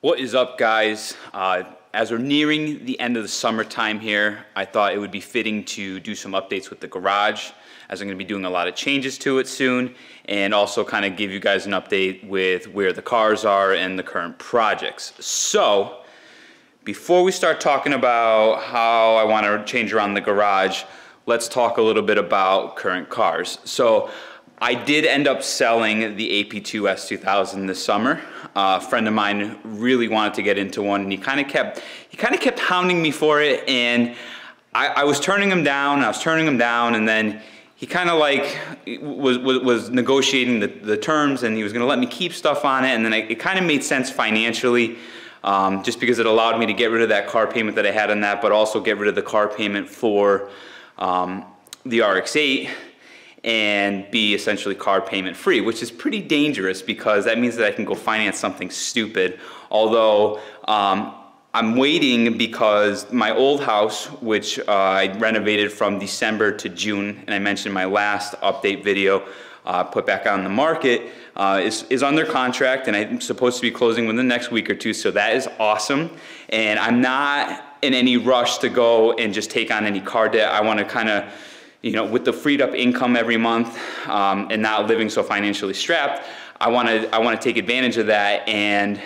What is up, guys? As we're nearing the end of the summertime here, I thought it would be fitting to do some updates with the garage, as I'm going to be doing a lot of changes to it soon, and also kind of give you guys an update with where the cars are and the current projects. So, before we start talking about how I want to change around the garage, let's talk a little bit about current cars. So, I did end up selling the AP2 S2000 this summer. A friend of mine really wanted to get into one, and he kind of kept hounding me for it, and I was turning him down, and then he kind of like was negotiating the terms, and he was going to let me keep stuff on it, and then it kind of made sense financially, just because it allowed me to get rid of that car payment that I had on that, but also get rid of the car payment for the RX-8. And be essentially car payment free, which is pretty dangerous because that means that I can go finance something stupid. Although I'm waiting because my old house, which I renovated from December to June, and I mentioned in my last update video, put back on the market, is under contract, and I'm supposed to be closing within the next week or two, so that is awesome. And I'm not in any rush to go and just take on any car debt. I want to kind of, you know, with the freed up income every month and not living so financially strapped, I want to take advantage of that and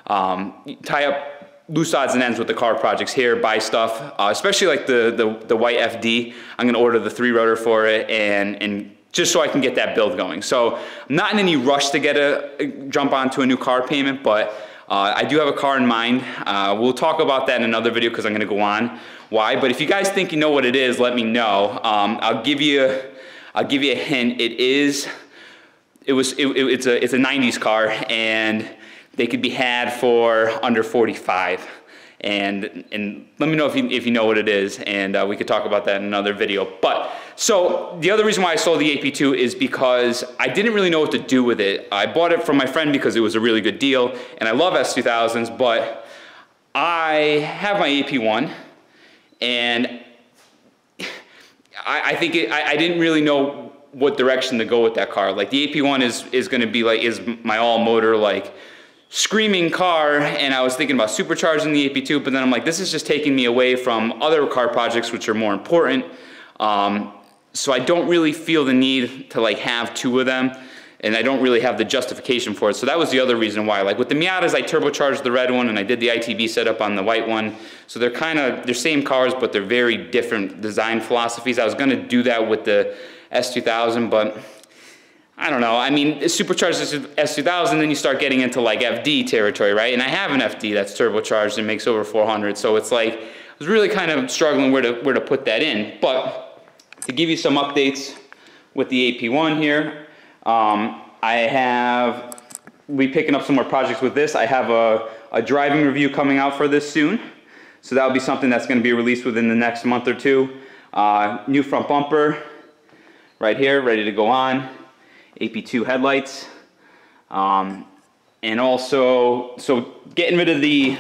tie up loose odds and ends with the car projects here, buy stuff, especially like the white FD. I'm going to order the 3-rotor for it and just so I can get that build going. So I'm not in any rush to jump onto a new car payment, but I do have a car in mind. We'll talk about that in another video because I'm going to go on why. But if you guys think you know what it is, let me know. I'll give you a hint. It's a 90s car, and they could be had for under 45. And let me know if you know what it is, and we could talk about that in another video. But so the other reason why I sold the AP2 is because I didn't really know what to do with it. I bought it from my friend because it was a really good deal, and I love S2000s, but I have my AP1, and I think I didn't really know what direction to go with that car. Like the AP1 is going to be like my all motor like screaming car, and I was thinking about supercharging the AP2, but then I'm like, this is just taking me away from other car projects which are more important. So I don't really feel the need to like have two of them, and I don't really have the justification for it. So that was the other reason why. Like with the Miatas, I turbocharged the red one, and I did the ITB setup on the white one. So they're same cars, but they're very different design philosophies. I was gonna do that with the S2000, but I don't know. I mean, supercharged S2000, then you start getting into like FD territory, right? And I have an FD that's turbocharged and makes over 400. So it's like, I was really kind of struggling where to put that in. But to give you some updates with the AP1 here, we'll be picking up some more projects with this. I have a driving review coming out for this soon. So that'll be something that's going to be released within the next month or two. New front bumper right here, ready to go on. AP2 headlights, and also, so getting rid of the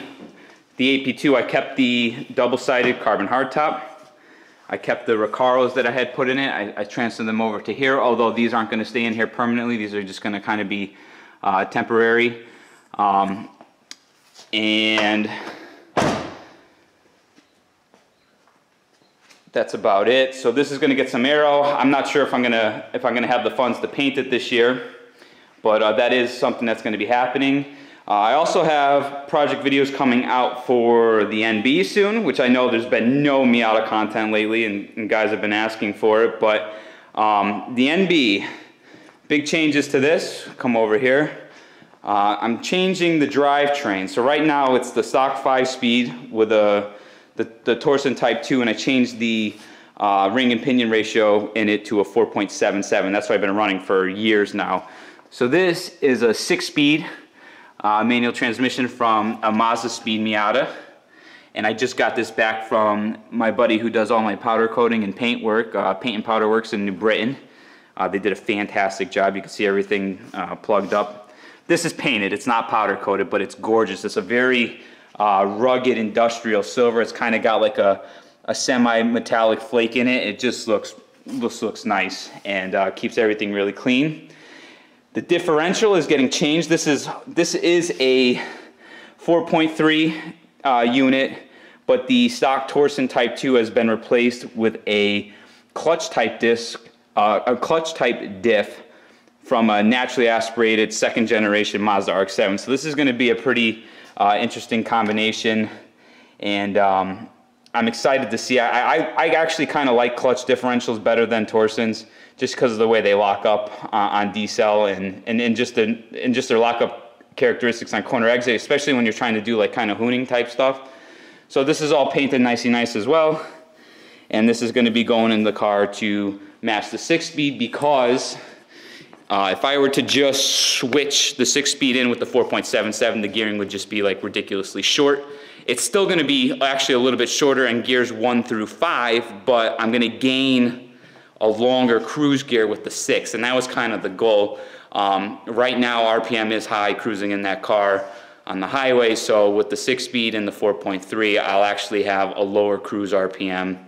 AP2, I kept the double-sided carbon hardtop. I kept the Recaros that I had put in it. I transferred them over to here, although these aren't going to stay in here permanently. These are just going to kind of be temporary. And that's about it. So this is going to get some aero. I'm not sure if I'm gonna have the funds to paint it this year, but that is something that's going to be happening. I also have project videos coming out for the NB soon, which I know there's been no Miata content lately, and guys have been asking for it. But the NB, big changes to this. Come over here. I'm changing the drivetrain. So right now it's the stock 5-speed with the Torsen Type 2, and I changed the ring and pinion ratio in it to a 4.77. That's what I've been running for years now. So this is a 6-speed manual transmission from a Mazda Speed Miata, and I just got this back from my buddy who does all my powder coating and paint work, Paint and Powder Works in New Britain. They did a fantastic job. You can see everything plugged up. This is painted. It's not powder coated, but it's gorgeous. It's a very rugged industrial silver. It's kind of got like a semi-metallic flake in it. It just looks nice and keeps everything really clean. The differential is getting changed. This is a 4.3 unit, but the stock Torsen Type 2 has been replaced with a clutch type diff from a naturally aspirated second generation Mazda RX-7. So this is going to be a pretty interesting combination, and I'm excited to see. I actually kind of like clutch differentials better than Torsens, just because of the way they lock up on decel and just their lockup characteristics on corner exit, especially when you're trying to do like kind of hooning type stuff. So this is all painted nicey nice as well, and this is going to be going in the car to match the 6-speed, because if I were to just switch the 6-speed in with the 4.77, the gearing would just be like ridiculously short. It's still going to be actually a little bit shorter in gears 1 through 5, but I'm going to gain a longer cruise gear with the 6, and that was kind of the goal. Right now RPM is high cruising in that car on the highway, so with the 6-speed and the 4.3, I'll actually have a lower cruise RPM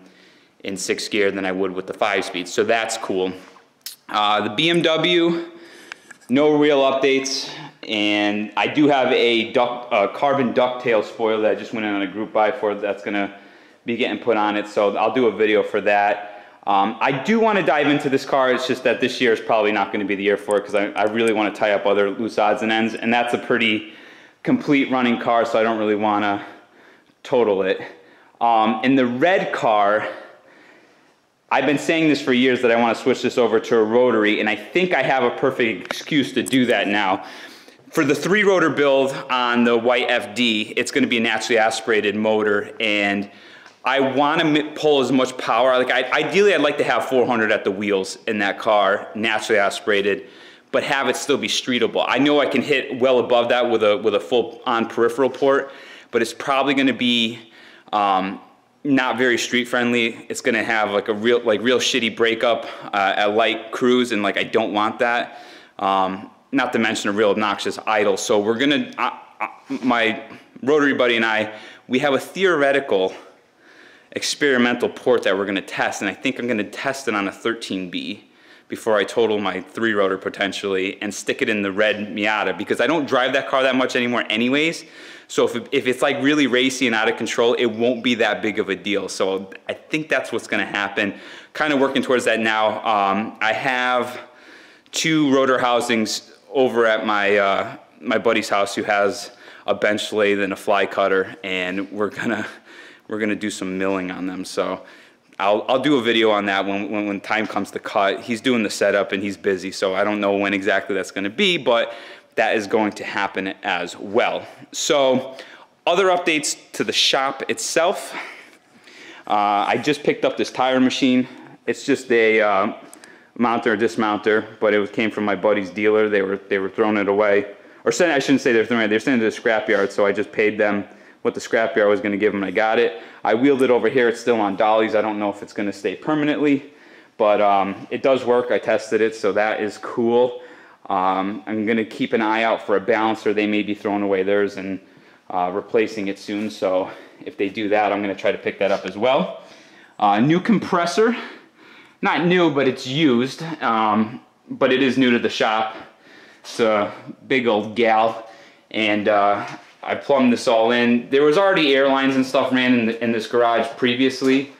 in 6th gear than I would with the 5-speed, so that's cool. The BMW, no real updates, and I do have a carbon ducktail spoiler that I just went in on a group buy for that's going to be getting put on it, so I'll do a video for that. I do want to dive into this car. It's just that this year is probably not going to be the year for it, because I really want to tie up other loose odds and ends, and that's a pretty complete running car, so I don't really want to total it. In the red car, I've been saying this for years that I want to switch this over to a rotary, and I think I have a perfect excuse to do that now. For the 3-rotor build on the white FD, it's going to be a naturally aspirated motor, and I want to pull as much power. Like ideally, I'd like to have 400 at the wheels in that car, naturally aspirated, but have it still be streetable. I know I can hit well above that with a full-on peripheral port, but it's probably going to be not very street friendly. It's going to have like a real shitty breakup at light cruise, and like I don't want that. Not to mention a real obnoxious idle. So we're gonna, my rotary buddy and I, we have a theoretical experimental port that we're going to test, and I think I'm going to test it on a 13B before I total my 3-rotor potentially and stick it in the red Miata, because I don't drive that car that much anymore anyways. So if it's like really racy and out of control, it won't be that big of a deal. So I think that's what's going to happen. Kind of working towards that now. I have 2 rotor housings over at my my buddy's house, who has a bench lathe and a fly cutter, and we're gonna do some milling on them. So I'll do a video on that when time comes to cut. He's doing the setup and he's busy, so I don't know when exactly that's going to be, but that is going to happen as well. So other updates to the shop itself. I just picked up this tire machine. It's just a mounter, dismounter, but it came from my buddy's dealer. They were throwing it away, or I shouldn't say they're throwing it. They're sending it to the scrapyard, so I just paid them what the scrapyard was going to give them. I got it. I wheeled it over here. It's still on dollies. I don't know if it's going to stay permanently, but it does work. I tested it, so that is cool. I'm going to keep an eye out for a balancer. They may be throwing away theirs and replacing it soon, so if they do that, I'm going to try to pick that up as well. New compressor. Not new, but it's used, but it is new to the shop. It's a big old gal, and I plumbed this all in. There was already air lines and stuff ran in this garage previously,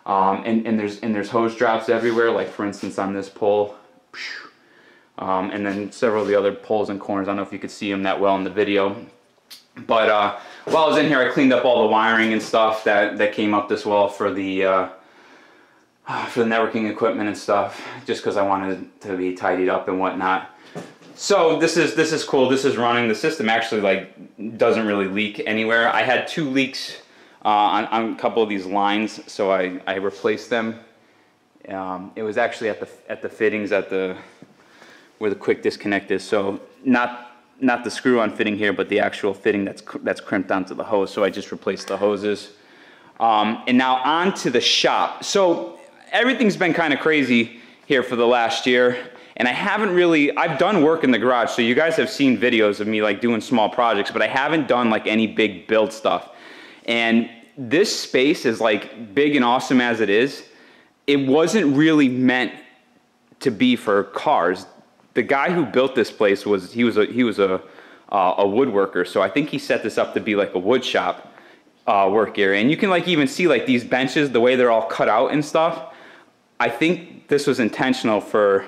and there's hose drops everywhere, like for instance on this pole, and then several of the other poles and corners. I don't know if you could see them that well in the video, but while I was in here, I cleaned up all the wiring and stuff that came up this well for the networking equipment and stuff, just because I wanted it to be tidied up and whatnot. So this is cool. This is running. The system actually like doesn't really leak anywhere. I had 2 leaks on a couple of these lines, so I replaced them. It was actually at the fittings where the quick disconnect is. So not the screw-on fitting here, but the actual fitting that's crimped onto the hose. So I just replaced the hoses. And now on to the shop. So everything's been kind of crazy here for the last year. And I've done work in the garage, so you guys have seen videos of me like doing small projects, but I haven't done like any big build stuff. And this space is like big and awesome as it is. It wasn't really meant to be for cars. The guy who built this place was a a woodworker. So I think he set this up to be like a wood shop work area. And you can like even see like these benches, the way they're all cut out and stuff. I think this was intentional for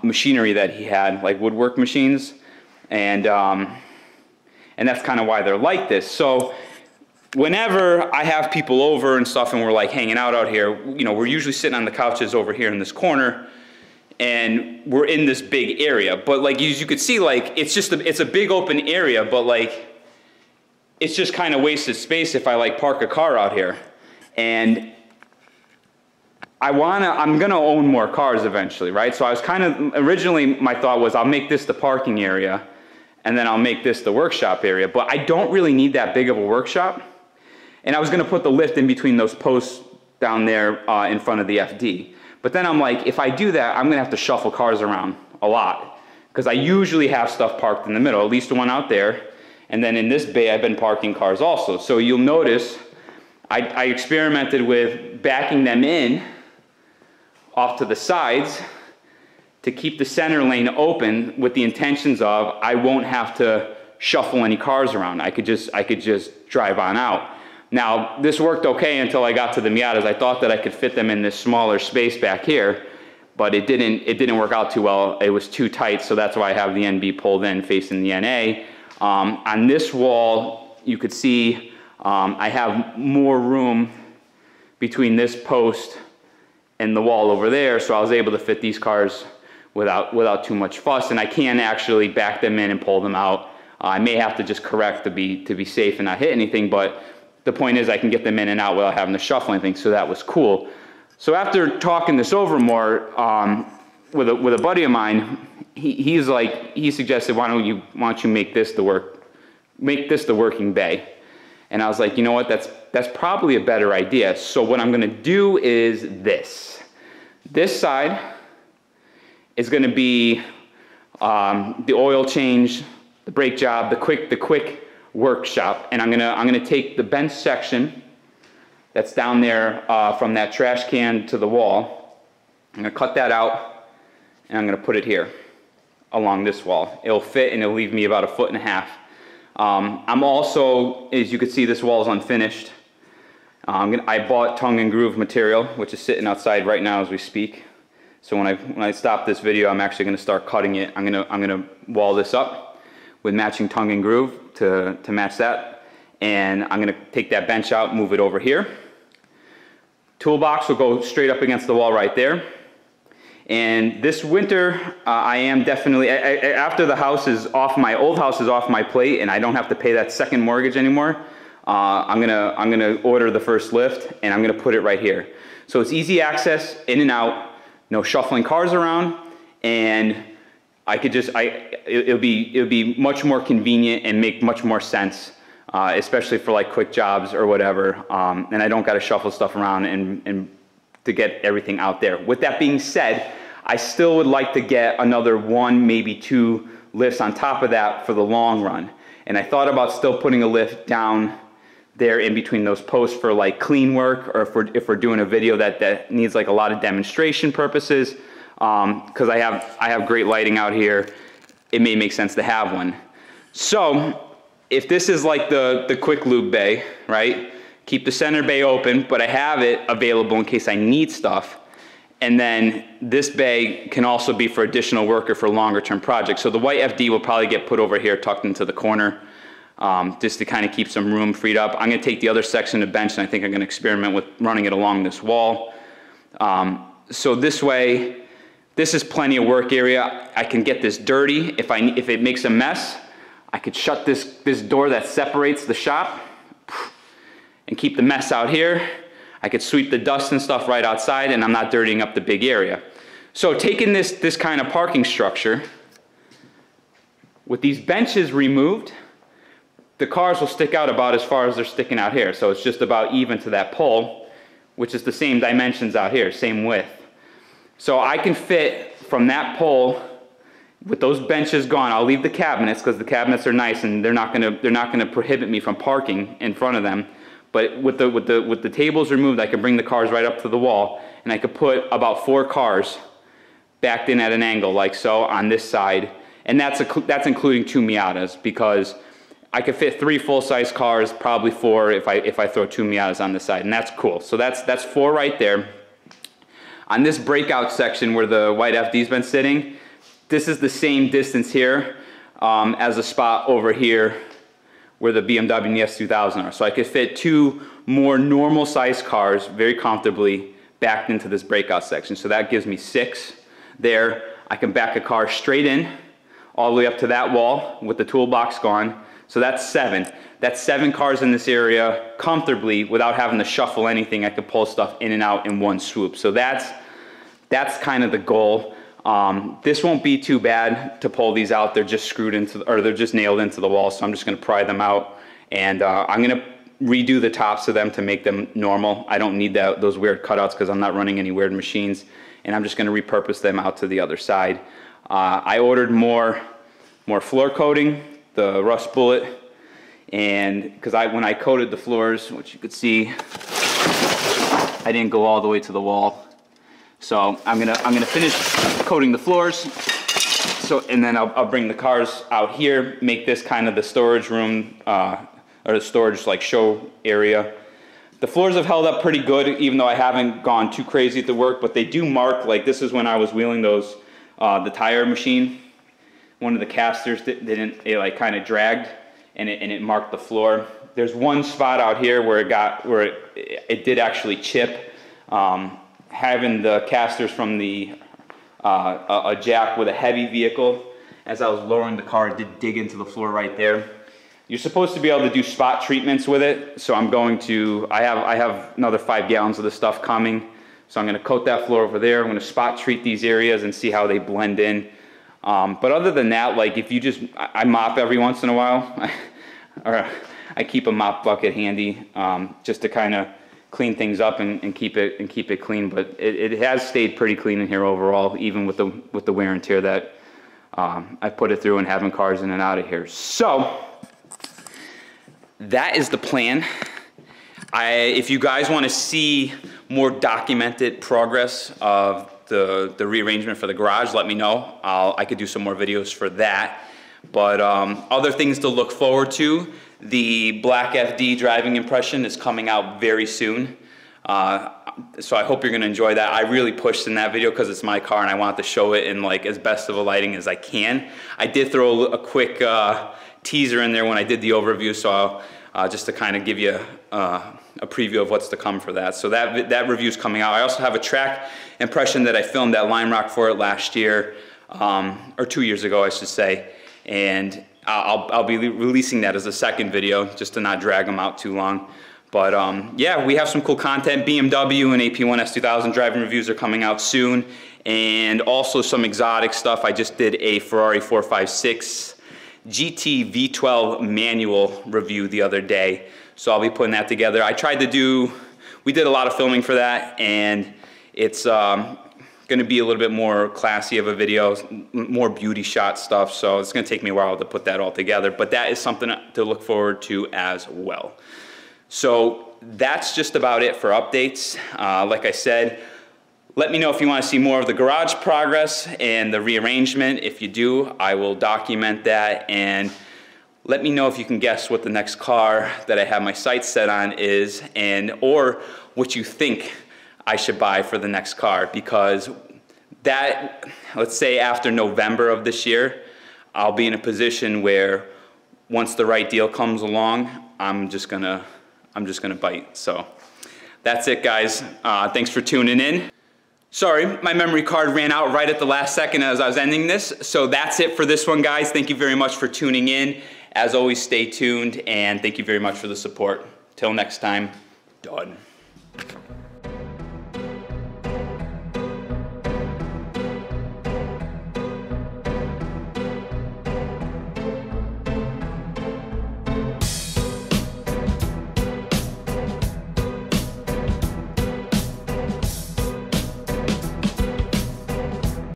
machinery that he had, like woodwork machines. And that's kind of why they're like this. So whenever I have people over and stuff and we're like hanging out here, you know, we're usually sitting on the couches over here in this corner and we're in this big area. But like as you could see, like it's a big open area, but like it's just kind of wasted space if I like park a car out here. And I'm gonna own more cars eventually, right? So I was kind of, originally my thought was I'll make this the parking area and then I'll make this the workshop area, but I don't really need that big of a workshop. And I was gonna put the lift in between those posts down there in front of the FD. But then I'm like, if I do that, I'm gonna have to shuffle cars around a lot because I usually have stuff parked in the middle, at least the one out there. And then in this bay, I've been parking cars also. So you'll notice I experimented with backing them in off to the sides to keep the center lane open with the intentions of I won't have to shuffle any cars around. I could just drive on out. Now, this worked okay until I got to the Miatas. I thought that I could fit them in this smaller space back here, but it didn't work out too well. It was too tight, so that's why I have the NB pulled in facing the NA. On this wall, you could see I have more room between this post and the wall over there, so I was able to fit these cars without too much fuss, and I can actually back them in and pull them out. I may have to just correct to be safe and not hit anything, but the point is I can get them in and out without having to shuffle anything, so that was cool. So after talking this over more with a buddy of mine, he suggested, why don't you make this the working bay? And I was like, you know what, that's probably a better idea. So what I'm gonna do is this. This side is gonna be the oil change, the brake job, the quick workshop. And I'm gonna take the bench section that's down there from that trash can to the wall. I'm gonna cut that out and I'm gonna put it here along this wall. It'll fit and it'll leave me about 1.5 feet. I'm also, as you can see, this wall is unfinished. I bought tongue and groove material, which is sitting outside right now as we speak. So when I stop this video, I'm actually going to start cutting it. I'm gonna wall this up with matching tongue and groove to match that. And I'm going to take that bench out, move it over here. Toolbox will go straight up against the wall right there. And this winter, I am definitely, after the house is off, my old house is off my plate and I don't have to pay that second mortgage anymore, I'm gonna order the first lift and I'm gonna put it right here. So it's easy access, in and out, no shuffling cars around, and I could just, it'll be much more convenient and make much more sense, especially for like quick jobs or whatever, and I don't gotta shuffle stuff around and to get everything out there. With that being said, I still would like to get another 1, maybe 2 lifts on top of that for the long run. And I thought about still putting a lift down there in between those posts for like clean work, or if we're doing a video that needs like a lot of demonstration purposes, because I have great lighting out here, it may make sense to have one. So if this is like the quick lube bay, right? Keep the center bay open, but I have it available in case I need stuff. And then this bay can also be for additional work or for longer term projects. So the white FD will probably get put over here, tucked into the corner, just to kind of keep some room freed up. I'm gonna take the other section of bench and I think I'm gonna experiment with running it along this wall. So this way, this is plenty of work area. I can get this dirty. If it makes a mess, I could shut this door that separates the shop and keep the mess out here. I could sweep the dust and stuff right outside and I'm not dirtying up the big area. So taking this kind of parking structure, with these benches removed, the cars will stick out about as far as they're sticking out here. So it's just about even to that pole, which is the same dimensions out here, same width. So I can fit from that pole, with those benches gone, I'll leave the cabinets because the cabinets are nice and they're not gonna prohibit me from parking in front of them. But with the tables removed, I can bring the cars right up to the wall and I could put about 4 cars backed in at an angle like so on this side. And that's including 2 Miatas, because I could fit 3 full-size cars, probably 4 if I throw 2 Miatas on the side, and that's cool. So that's 4 right there. On this breakout section where the white FD's been sitting, this is the same distance here as a spot over here where the BMW and the S2000 are. So I could fit 2 more normal size cars very comfortably backed into this breakout section. So that gives me 6 there. I can back a car straight in all the way up to that wall with the toolbox gone. So that's 7. That's 7 cars in this area comfortably without having to shuffle anything. I could pull stuff in and out in one swoop. So that's kind of the goal. This won't be too bad to pull these out. They're just screwed into, or they're just nailed into the wall. So I'm just gonna pry them out, and I'm gonna redo the tops of them to make them normal. I don't need those weird cutouts because I'm not running any weird machines, and I'm just gonna repurpose them out to the other side. I ordered more floor coating, the rust bullet, and because when I coated the floors, which you could see, I didn't go all the way to the wall. So I'm gonna finish coating the floors. So, and then I'll bring the cars out here, make this kind of the storage room, or the storage like show area. The floors have held up pretty good, even though I haven't gone too crazy at the work, but they do mark, like this is when I was wheeling those, the tire machine. One of the casters it like kind of dragged, and it marked the floor. There's one spot out here where it did actually chip. Having the casters from a jack with a heavy vehicle, as I was lowering the car, it did dig into the floor right there. You're supposed to be able to do spot treatments with it, so I'm going to, I have another 5 gallons of this stuff coming, so I'm going to coat that floor over there. I'm going to spot treat these areas and see how they blend in. But other than that, like if you just, I mop every once in a while, or I keep a mop bucket handy just to kind of clean things up and keep it clean. But it has stayed pretty clean in here overall, even with the wear and tear that I put it through and having cars in and out of here. So that is the plan. If you guys want to see more documented progress of the rearrangement for the garage, let me know. I could do some more videos for that. But other things to look forward to, the black FD driving impression is coming out very soon. So I hope you're gonna enjoy that. I really pushed in that video because it's my car and I wanted to show it in like as best of a lighting as I can. I did throw a quick teaser in there when I did the overview, so just to kind of give you a preview of what's to come for that. So that review's coming out. I also have a track impression that I filmed at Lime Rock for it last year, or 2 years ago, I should say. And I'll be releasing that as a second video, just to not drag them out too long. But yeah, we have some cool content. BMW and AP1 S2000 driving reviews are coming out soon. And also some exotic stuff. I just did a Ferrari 456 GT V12 manual review the other day. So I'll be putting that together. We did a lot of filming for that, and it's gonna be a little bit more classy of a video, more beauty shot stuff, so it's gonna take me a while to put that all together, but that is something to look forward to as well. So that's just about it for updates. Like I said, let me know if you want to see more of the garage progress and the rearrangement. If you do, I will document that, and let me know if you can guess what the next car that I have my sights set on is, or what you think I should buy for the next car, because let's say after November of this year, I'll be in a position where once the right deal comes along, I'm just gonna bite. So that's it, guys. Thanks for tuning in. Sorry, my memory card ran out right at the last second as I was ending this. So that's it for this one, guys. Thank you very much for tuning in. As always, stay tuned, and thank you very much for the support. Till next time, done.